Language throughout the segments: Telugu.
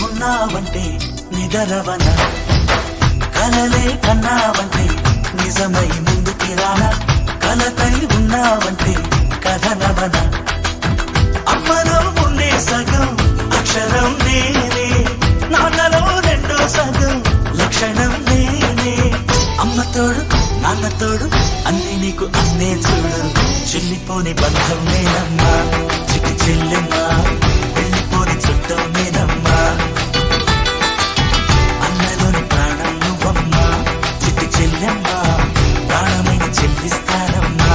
ఉన్నావంటే నిదరవన, కలలే కన్నావంటే నిజమై ముందుకి రానా, కలతై ఉన్నావంటే కథనవన. అమ్మలో ఉండే సగం అక్షరం నేనే, నాన్నలో రెండో సగం లక్షణం నేనే. అమ్మ తోడు నాన్న తోడు అన్ని నీకు అన్నే చూడు, చెల్లిపోని బంధం నేనమ్మా చిటి చెల్లెమ్మా, వెళ్ళిపోని చుట్టం నేనమ్మా. అన్నలోని ప్రాణం నువ్వమ్మా చిటి చెల్లెమ్మా, ప్రాణమైన చెల్లిస్తానమ్మా.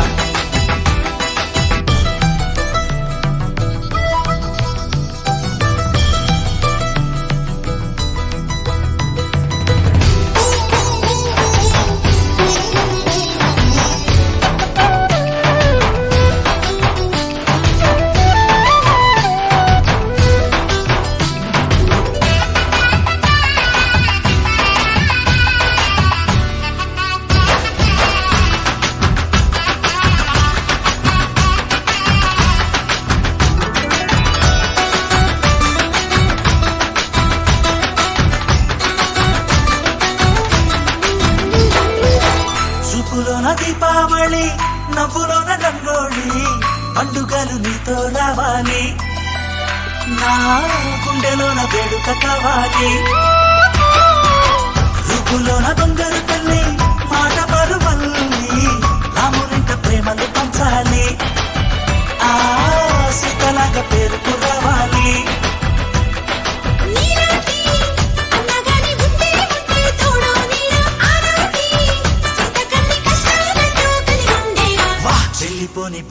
చూపులోన దీపావళి, నవ్వులోన రంగోళి, పండుగలు నీతో రావాలి, నా గుండెలోన వేడుక కావాలి. రూపులోన బంగారు తల్లి, మాట పరువల్లి, రామునింట ప్రేమలు పంచాలి, ఆ సీతలాగా పేరుకు రావాలి. చెల్లిపోని